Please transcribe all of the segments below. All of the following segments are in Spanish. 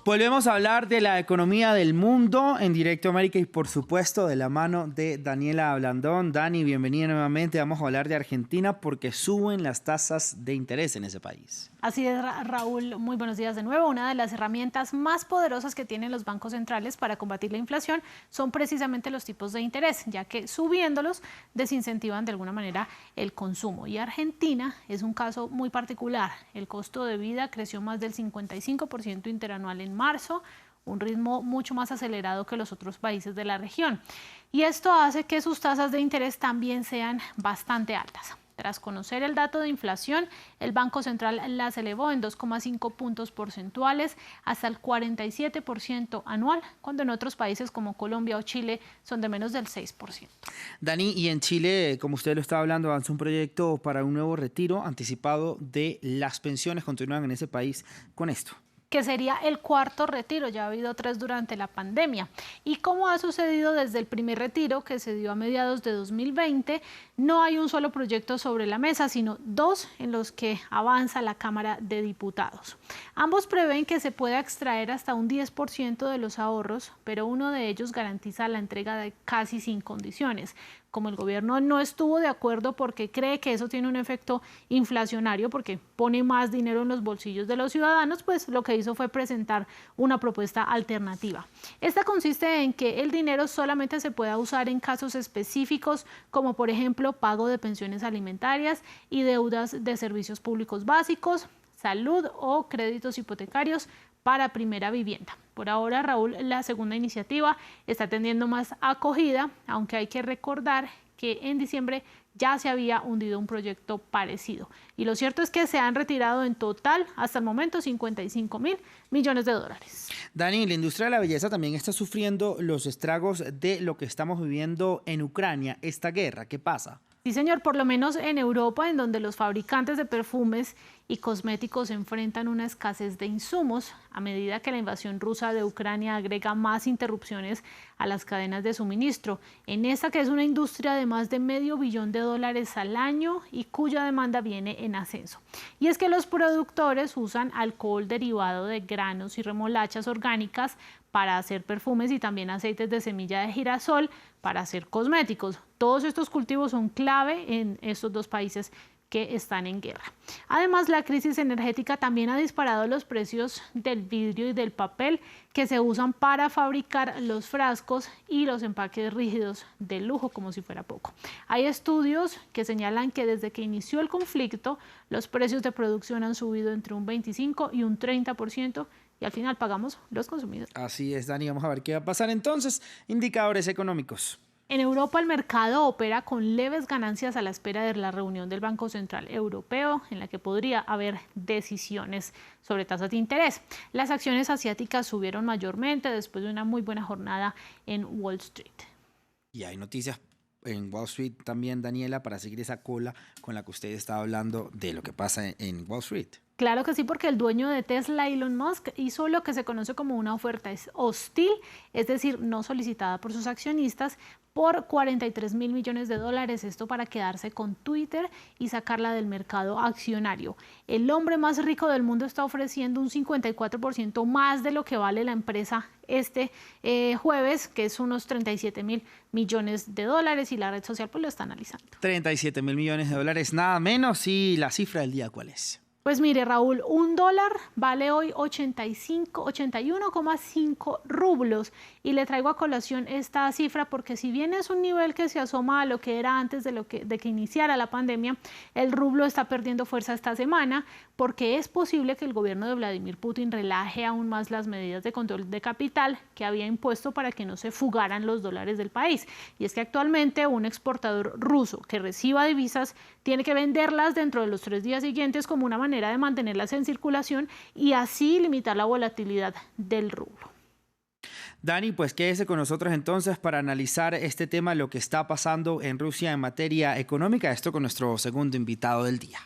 Volvemos a hablar de la economía del mundo en Directo América y por supuesto de la mano de Daniela Blandón. Dani, bienvenida nuevamente. Vamos a hablar de Argentina porque suben las tasas de interés en ese país. Así es, Raúl, muy buenos días de nuevo. Una de las herramientas más poderosas que tienen los bancos centrales para combatir la inflación son precisamente los tipos de interés, ya que subiéndolos desincentivan de alguna manera el consumo. Y Argentina es un caso muy particular. El costo de vida creció más del 55% interanual en marzo, un ritmo mucho más acelerado que los otros países de la región. Y esto hace que sus tasas de interés también sean bastante altas. Tras conocer el dato de inflación, el Banco Central las elevó en 2,5 puntos porcentuales hasta el 47% anual, cuando en otros países como Colombia o Chile son de menos del 6%. Dani, y en Chile, como usted lo estaba hablando, avanza un proyecto para un nuevo retiro anticipado de las pensiones. Continúan en ese país con esto. Que sería el cuarto retiro, ya ha habido 3 durante la pandemia. Y como ha sucedido desde el primer retiro, que se dio a mediados de 2020, no hay un solo proyecto sobre la mesa, sino 2 en los que avanza la Cámara de Diputados. Ambos prevén que se pueda extraer hasta un 10% de los ahorros, pero uno de ellos garantiza la entrega de casi sin condiciones. Como el gobierno no estuvo de acuerdo porque cree que eso tiene un efecto inflacionario, porque pone más dinero en los bolsillos de los ciudadanos, pues lo que hizo fue presentar una propuesta alternativa. Esta consiste en que el dinero solamente se pueda usar en casos específicos, como por ejemplo pago de pensiones alimentarias y deudas de servicios públicos básicos, salud o créditos hipotecarios para primera vivienda. Por ahora, Raúl, la segunda iniciativa está teniendo más acogida, aunque hay que recordar que en diciembre ya se había hundido un proyecto parecido. Y lo cierto es que se han retirado en total, hasta el momento, 55.000 millones de dólares. Dani, la industria de la belleza también está sufriendo los estragos de lo que estamos viviendo en Ucrania, esta guerra. ¿Qué pasa? Sí, señor, por lo menos en Europa, en donde los fabricantes de perfumes y cosméticos enfrentan una escasez de insumos a medida que la invasión rusa de Ucrania agrega más interrupciones a las cadenas de suministro. En esta, que es una industria de más de $500 millones al año y cuya demanda viene en ascenso. Y es que los productores usan alcohol derivado de granos y remolachas orgánicas para hacer perfumes y también aceites de semilla de girasol para hacer cosméticos. Todos estos cultivos son clave en estos dos países que están en guerra. Además, la crisis energética también ha disparado los precios del vidrio y del papel que se usan para fabricar los frascos y los empaques rígidos de lujo, como si fuera poco. Hay estudios que señalan que desde que inició el conflicto, los precios de producción han subido entre un 25 y un 30%, y al final pagamos los consumidores. Así es, Dani. Vamos a ver qué va a pasar entonces. Indicadores económicos. En Europa el mercado opera con leves ganancias a la espera de la reunión del Banco Central Europeo, en la que podría haber decisiones sobre tasas de interés. Las acciones asiáticas subieron mayormente después de una muy buena jornada en Wall Street. Y hay noticias en Wall Street también, Daniela, para seguir esa cola con la que usted estaba hablando de lo que pasa en Wall Street. Claro que sí, porque el dueño de Tesla, Elon Musk, hizo lo que se conoce como una oferta hostil, es decir, no solicitada por sus accionistas, por $43.000 millones. Esto para quedarse con Twitter y sacarla del mercado accionario. El hombre más rico del mundo está ofreciendo un 54% más de lo que vale la empresa este jueves, que es unos $37.000 millones, y la red social pues lo está analizando. $37.000 millones, nada menos. ¿Y la cifra del día cuál es? Pues mire, Raúl, $1 vale hoy 81,5 rublos, y le traigo a colación esta cifra porque si bien es un nivel que se asoma a lo que era antes de que iniciara la pandemia, el rublo está perdiendo fuerza esta semana porque es posible que el gobierno de Vladimir Putin relaje aún más las medidas de control de capital que había impuesto para que no se fugaran los dólares del país. Y es que actualmente un exportador ruso que reciba divisas tiene que venderlas dentro de los 3 días siguientes como una manera de mantenerlas en circulación y así limitar la volatilidad del rublo. Dani, pues quédese con nosotros entonces para analizar este tema, lo que está pasando en Rusia en materia económica. Esto con nuestro segundo invitado del día.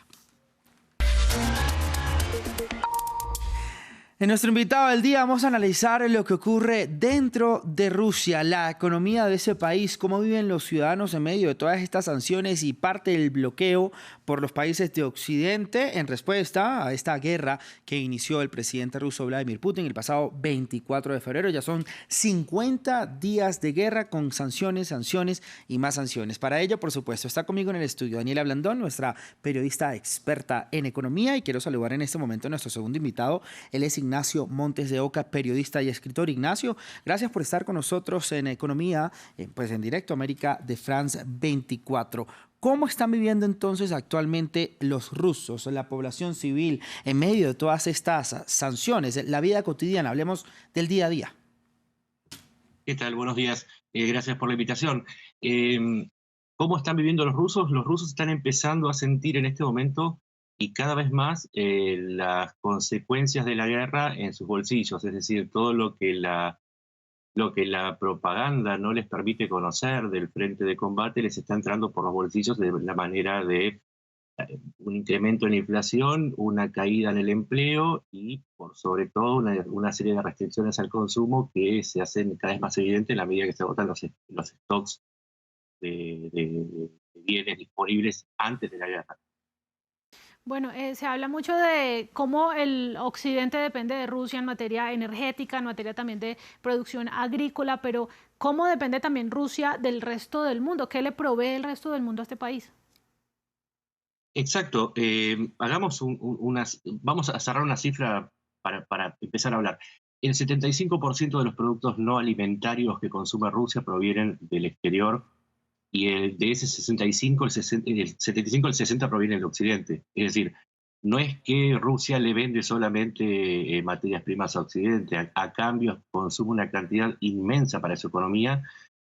En nuestro invitado del día vamos a analizar lo que ocurre dentro de Rusia, la economía de ese país, cómo viven los ciudadanos en medio de todas estas sanciones y parte del bloqueo por los países de Occidente en respuesta a esta guerra que inició el presidente ruso Vladimir Putin el pasado 24 de febrero. Ya son 50 días de guerra con sanciones, sanciones y más sanciones. Para ello, por supuesto, está conmigo en el estudio Daniela Blandón, nuestra periodista experta en economía, y quiero saludar en este momento a nuestro segundo invitado. Él es Ignacio Montes de Oca, periodista y escritor. Ignacio, gracias por estar con nosotros en Economía, pues en directo América de France 24. ¿Cómo están viviendo entonces actualmente los rusos, la población civil, en medio de todas estas sanciones, la vida cotidiana? Hablemos del día a día. ¿Qué tal? Buenos días. Gracias por la invitación. ¿Cómo están viviendo los rusos? Los rusos están empezando a sentir en este momento y cada vez más las consecuencias de la guerra en sus bolsillos, es decir, todo lo que la propaganda no les permite conocer del frente de combate les está entrando por los bolsillos de la manera de un incremento en la inflación, una caída en el empleo y, por sobre todo, una serie de restricciones al consumo que se hacen cada vez más evidentes en la medida que se agotan los stocks de bienes disponibles antes de la guerra. Bueno, se habla mucho de cómo el Occidente depende de Rusia en materia energética, en materia también de producción agrícola, pero ¿cómo depende también Rusia del resto del mundo? ¿Qué le provee el resto del mundo a este país? Exacto. Vamos a cerrar una cifra para empezar a hablar. El 75% de los productos no alimentarios que consume Rusia provienen del exterior y de ese 65, el 75 al 60 proviene del occidente. Es decir, no es que Rusia le vende solamente materias primas a Occidente, a cambio consume una cantidad inmensa para su economía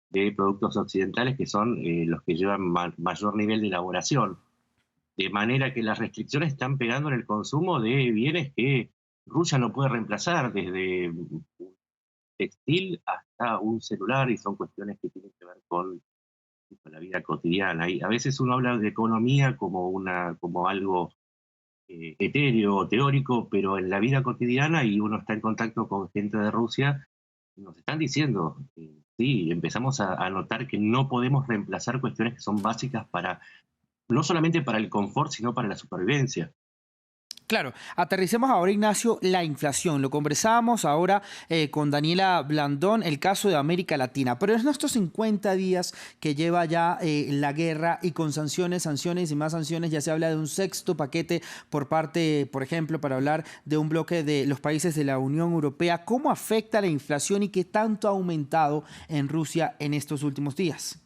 de productos occidentales que son los que llevan mayor nivel de elaboración. De manera que las restricciones están pegando en el consumo de bienes que Rusia no puede reemplazar, desde un textil hasta un celular, y son cuestiones que tienen que ver con la vida cotidiana. Y a veces uno habla de economía como algo etéreo, teórico, pero en la vida cotidiana, y uno está en contacto con gente de Rusia, nos están diciendo, sí, empezamos a notar que no podemos reemplazar cuestiones que son básicas no solamente para el confort, sino para la supervivencia. Claro, aterricemos ahora, Ignacio, la inflación. Lo conversábamos ahora con Daniela Blandón, el caso de América Latina. Pero en estos 50 días que lleva ya la guerra y con sanciones, sanciones y más sanciones, ya se habla de un sexto paquete por parte, por ejemplo, para hablar de un bloque de los países de la Unión Europea. ¿Cómo afecta la inflación y qué tanto ha aumentado en Rusia en estos últimos días?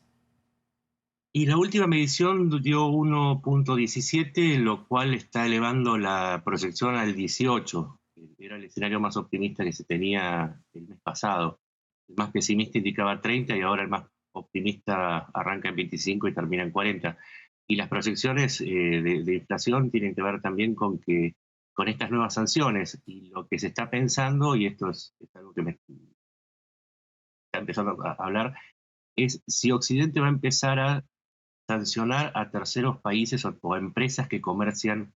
Y la última medición dio 1,17, lo cual está elevando la proyección al 18. Era el escenario más optimista que se tenía el mes pasado. El más pesimista indicaba 30 y ahora el más optimista arranca en 25 y termina en 40. Y las proyecciones de inflación tienen que ver también con estas nuevas sanciones. Y lo que se está pensando, y esto es algo que me está empezando a hablar, es si Occidente va a empezar a sancionar a terceros países o a empresas que comercian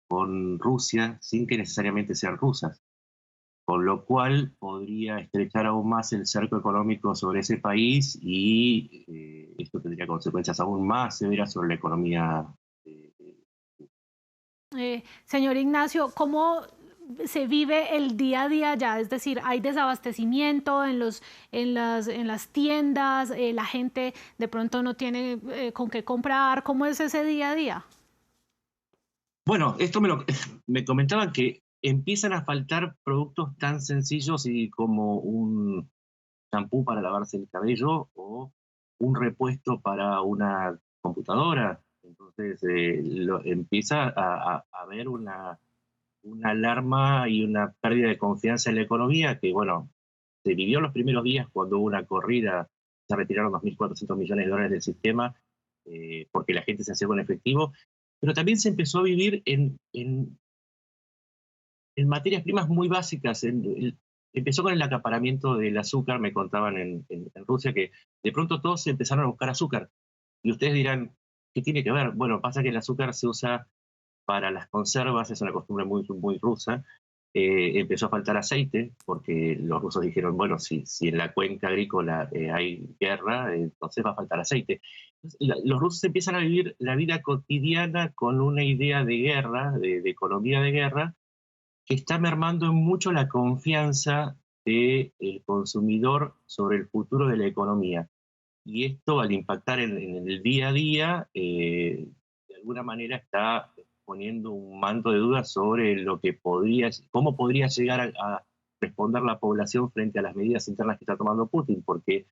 con Rusia sin que necesariamente sean rusas, con lo cual podría estrechar aún más el cerco económico sobre ese país y esto tendría consecuencias aún más severas sobre la economía. Señor Ignacio, ¿cómo se vive el día a día ya? Es decir, ¿hay desabastecimiento en las tiendas? ¿La gente de pronto no tiene con qué comprar? ¿Cómo es ese día a día? Bueno, esto me comentaban que empiezan a faltar productos tan sencillos y como un champú para lavarse el cabello o un repuesto para una computadora. Entonces empieza a haber una alarma y una pérdida de confianza en la economía que, bueno, se vivió en los primeros días cuando hubo una corrida, se retiraron 2.400 millones de dólares del sistema porque la gente se hacía con efectivo, pero también se empezó a vivir en materias primas muy básicas. Empezó con el acaparamiento del azúcar, me contaban en Rusia que de pronto todos empezaron a buscar azúcar. Y ustedes dirán, ¿qué tiene que ver? Bueno, pasa que el azúcar se usa para las conservas, es una costumbre muy, muy rusa, empezó a faltar aceite, porque los rusos dijeron, bueno, si en la cuenca agrícola hay guerra, entonces va a faltar aceite. Entonces, los rusos empiezan a vivir la vida cotidiana con una idea de guerra, de economía de guerra, que está mermando mucho la confianza del consumidor sobre el futuro de la economía. Y esto, al impactar en el día a día, de alguna manera está poniendo un manto de dudas sobre cómo podría llegar a responder la población frente a las medidas internas que está tomando Putin, porque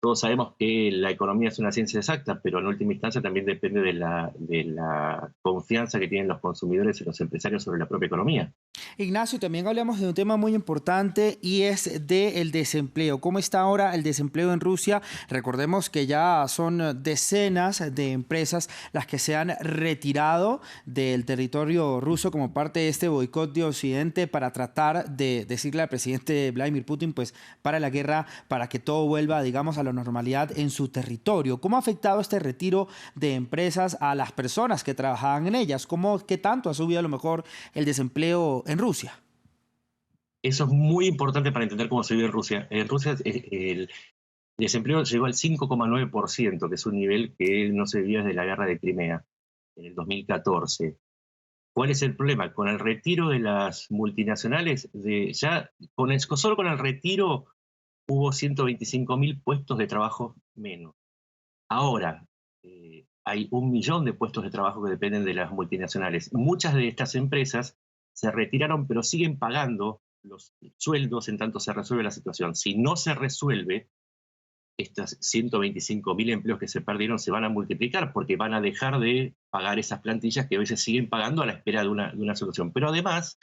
todos sabemos que la economía es una ciencia exacta, pero en última instancia también depende de la confianza que tienen los consumidores y los empresarios sobre la propia economía. Ignacio, también hablamos de un tema muy importante y es del desempleo. ¿Cómo está ahora el desempleo en Rusia? Recordemos que ya son decenas de empresas las que se han retirado del territorio ruso como parte de este boicot de Occidente para tratar de decirle al presidente Vladimir Putin, pues, para la guerra, para que todo vuelva, digamos, a la normalidad en su territorio. ¿Cómo ha afectado este retiro de empresas a las personas que trabajaban en ellas? ¿Qué tanto ha subido a lo mejor el desempleo en Rusia? Eso es muy importante para entender cómo se vive en Rusia. En Rusia el desempleo llegó al 5,9%, que es un nivel que no se vivía desde la guerra de Crimea en el 2014. ¿Cuál es el problema? Con el retiro de las multinacionales, solo con el retiro hubo 125.000 puestos de trabajo menos. Ahora, hay 1 millón de puestos de trabajo que dependen de las multinacionales. Muchas de estas empresas se retiraron, pero siguen pagando los sueldos en tanto se resuelve la situación. Si no se resuelve, estos 125.000 empleos que se perdieron se van a multiplicar porque van a dejar de pagar esas plantillas que hoy se siguen pagando a la espera de una solución. Pero además,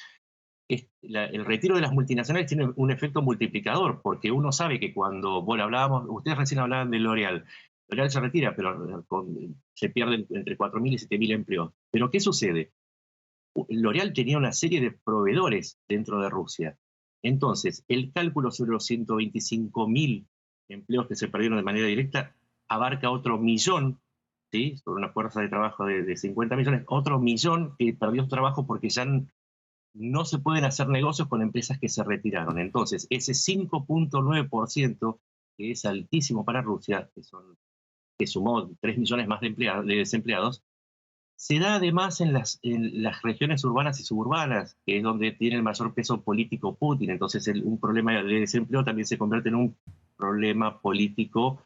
el retiro de las multinacionales tiene un efecto multiplicador, porque uno sabe que cuando, bueno, ustedes recién hablaban de L'Oréal. L'Oréal se retira, pero se pierden entre 4.000 y 7.000 empleos. Pero ¿qué sucede? L'Oréal tenía una serie de proveedores dentro de Rusia. Entonces, el cálculo sobre los 125.000 empleos que se perdieron de manera directa abarca otro millón, ¿sí? Sobre una fuerza de trabajo de 50 millones, otro millón que perdió su trabajo porque ya no se pueden hacer negocios con empresas que se retiraron. Entonces, ese 5,9%, que es altísimo para Rusia, que sumó 3 millones más de desempleados, se da además en las regiones urbanas y suburbanas, que es donde tiene el mayor peso político Putin. Entonces, un problema de desempleo también se convierte en un problema político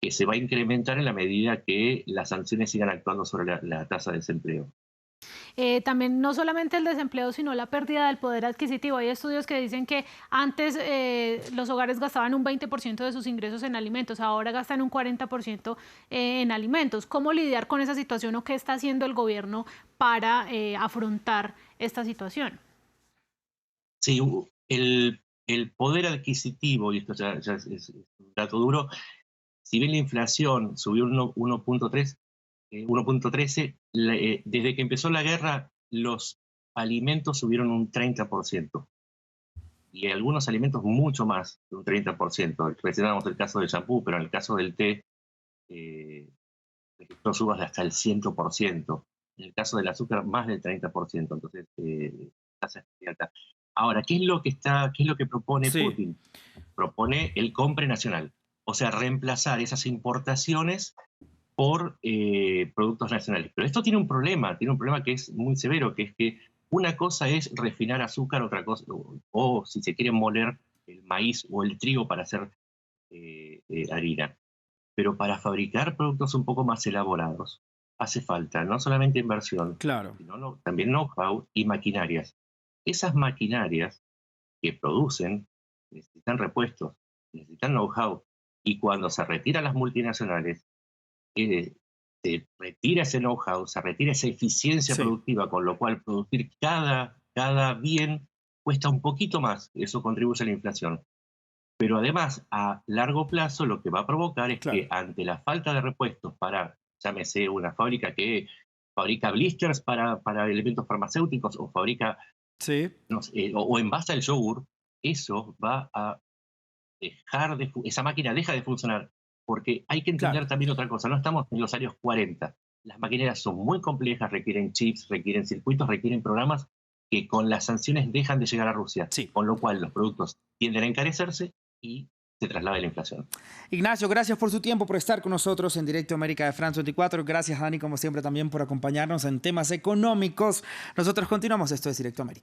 que se va a incrementar en la medida que las sanciones sigan actuando sobre la tasa de desempleo. También no solamente el desempleo, sino la pérdida del poder adquisitivo. Hay estudios que dicen que antes los hogares gastaban un 20% de sus ingresos en alimentos, ahora gastan un 40% en alimentos. ¿Cómo lidiar con esa situación o qué está haciendo el gobierno para afrontar esta situación? Sí, el poder adquisitivo, y esto ya es un dato duro, si bien la inflación subió 1,13, desde que empezó la guerra, los alimentos subieron un 30%. Y algunos alimentos mucho más de un 30%. Mencionábamos el caso del champú, pero en el caso del té, registró subas de hasta el 100%. En el caso del azúcar, más del 30%. Entonces, tasa alta. Ahora, ¿qué es lo que propone Sí. Putin? Propone el compre nacional. O sea, reemplazar esas importaciones por productos nacionales. Pero esto tiene un problema que es muy severo, que es que una cosa es refinar azúcar, otra cosa, o si se quiere moler el maíz o el trigo para hacer harina. Pero para fabricar productos un poco más elaborados hace falta no solamente inversión, Claro. sino también know-how y maquinarias. Esas maquinarias que producen necesitan repuestos, necesitan know-how, y cuando se retiran las multinacionales, se retira ese know-how, se retira esa eficiencia Sí. productiva, con lo cual producir cada bien cuesta un poquito más, eso contribuye a la inflación. Pero además, a largo plazo, lo que va a provocar es Claro. que ante la falta de repuestos para, llámese, una fábrica que fabrica blisters para elementos farmacéuticos o fabrica, Sí. no sé, o envasa el yogur, eso va a esa máquina deja de funcionar, porque hay que entender Claro. también otra cosa, no estamos en los años 40, las maquineras son muy complejas, requieren chips, requieren circuitos, requieren programas que con las sanciones dejan de llegar a Rusia, Sí. con lo cual los productos tienden a encarecerse y se traslada la inflación. Ignacio, gracias por su tiempo, por estar con nosotros en Directo América de France 24. Gracias, Dani, como siempre, también por acompañarnos en temas económicos. Nosotros continuamos. Esto es Directo América.